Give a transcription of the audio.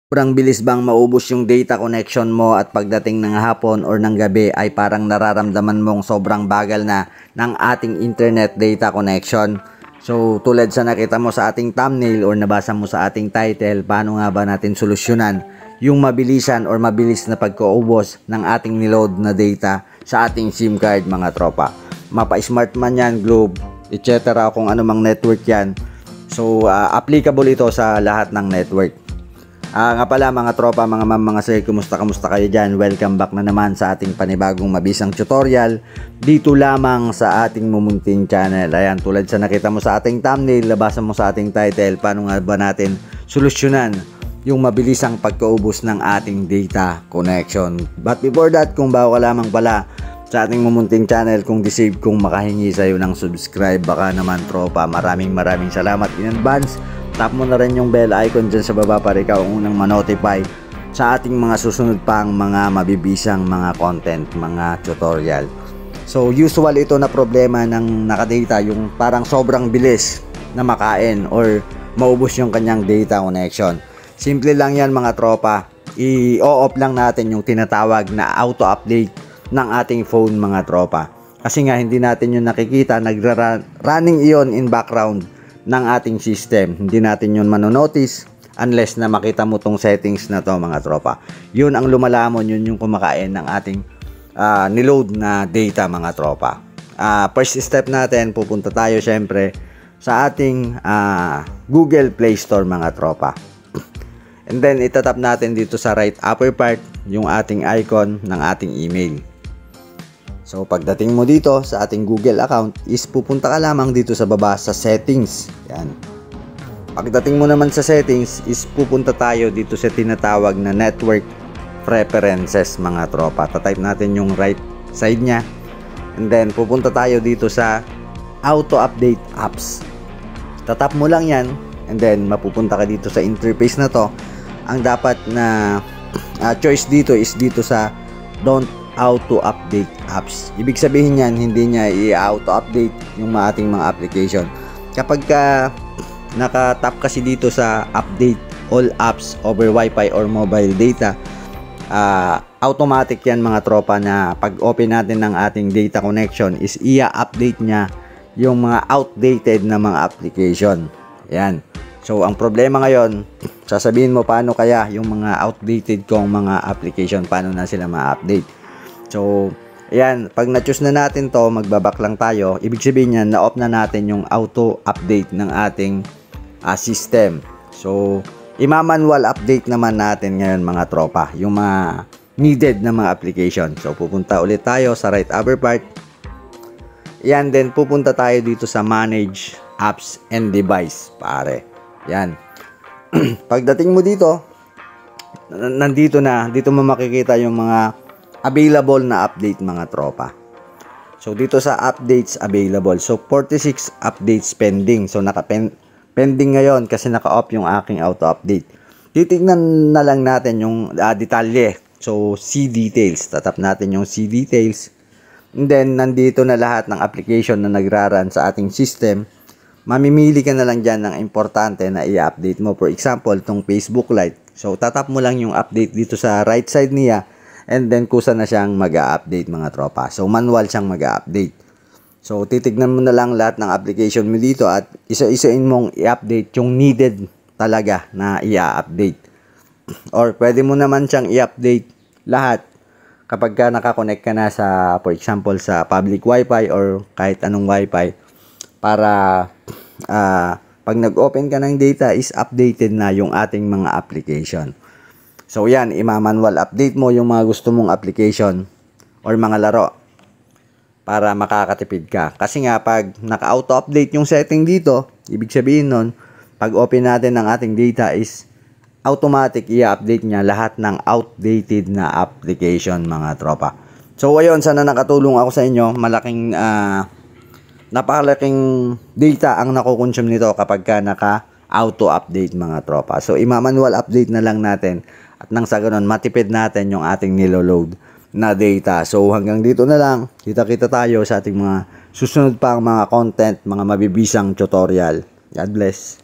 Sobrang bilis bang maubos yung data connection mo at pagdating ng hapon or ng gabi ay parang nararamdaman mong sobrang bagal na ng ating internet data connection? So tulad sa nakita mo sa ating thumbnail or nabasa mo sa ating title, paano nga ba natin solusyonan yung mabilisan or mabilis na pagkaubos ng ating niload na data sa ating SIM card mga tropa? Mapa-smart man yan, Globe, etc. kung anumang network yan. So applicable ito sa lahat ng network. Nga pala mga tropa, mga ma'am, mga sir, kumusta kayo dyan? Welcome back na naman sa ating panibagong mabisang tutorial dito lamang sa ating Mumunting channel. Ayan, tulad sa nakita mo sa ating thumbnail, labasan mo sa ating title, paano nga ba natin solusyonan yung mabilisang pagkaubos ng ating data connection. But before that, kung bago ka lamang pala sa ating Mumunting channel, kung disave kung makahingi sa'yo ng subscribe, baka naman tropa, maraming salamat in advance. Tap mo na rin yung bell icon dyan sa baba para ikaw ang unang ma-notify sa ating mga susunod pang mga mabibisang mga content, mga tutorial. So usual ito na problema ng nakadata, yung parang sobrang bilis na makain or maubos yung kanyang data connection. Simple lang yan mga tropa, i-off lang natin yung tinatawag na auto-update ng ating phone mga tropa. Kasi nga hindi natin yung nakikita, running iyon in background ng ating system. Hindi natin yun manonotice unless na makita mo tong settings na to mga tropa. Yun ang lumalamon, yun yung kumakain ng ating niload na data mga tropa. First step natin, pupunta tayo syempre sa ating Google Play Store mga tropa. And then itatap natin dito sa right upper part yung ating icon ng ating email. So pagdating mo dito sa ating Google account is pupunta ka lamang dito sa baba sa settings. Yan. Pagdating mo naman sa settings is pupunta tayo dito sa tinatawag na network preferences mga tropa. Tatype natin yung right side nya. And then pupunta tayo dito sa auto update apps. Tatap mo lang yan and then mapupunta ka dito sa interface na to. Ang dapat na choice dito is dito sa don't auto-update apps. Ibig sabihin yan, hindi niya i-auto-update yung ating mga application. Kapag nakatap kasi dito sa update all apps over Wi-Fi or mobile data, automatic yan mga tropa na pag open natin ng ating data connection is i-update niya yung mga outdated na mga application. Yan. So, ang problema ngayon, sasabihin mo paano kaya yung mga outdated kong mga application, paano na sila ma-update. So, ayan, pag na-choose na natin to, magbaback lang tayo. Ibig sabihin yan, na-off na natin yung auto-update ng ating system. So, ima-manual update naman natin ngayon mga tropa, yung mga needed na mga application. So, pupunta ulit tayo sa right upper part. Ayan, then pupunta tayo dito sa Manage Apps and Device, pare. Ayan. Pagdating mo dito, nandito na, dito mo makikita yung mga available na update mga tropa. So dito sa updates available, so 46 updates pending. So pending ngayon kasi naka-off yung aking auto update. Titignan na lang natin yung detalye. So see details, tatap natin yung see details. And then nandito na lahat ng application na nagraran sa ating system. Mamimili ka na lang dyan ng importante na i-update mo. For example, tong Facebook Lite. So tatap mo lang yung update dito sa right side niya. And then kusa na siyang mag-update mga tropa. So manual siyang mag-update. So titignan mo na lang lahat ng application mo dito at isa-isain mong i-update yung needed talaga na i-update. Or pwede mo naman siyang i-update lahat kapag ka nakakonect ka na sa, for example, sa public wifi or kahit anong wifi, para pag nag-open ka ng data is updated na yung ating mga application. So yan, ima-manual update mo yung mga gusto mong application or mga laro para makakatipid ka. Kasi nga pag naka-auto update yung setting dito, ibig sabihin nun, pag open natin ng ating data is automatic i-update niya lahat ng outdated na application mga tropa. So ayun, sana nakatulong ako sa inyo. Napakalaking data ang nakukonsume nito kapag ka naka-auto update mga tropa. So ima-manual update na lang natin. At nang sa ganun, matipid natin yung ating niloload na data. So hanggang dito na lang. Kita-kita tayo sa ating mga susunod pang mga content, mga mabibisang tutorial. God bless.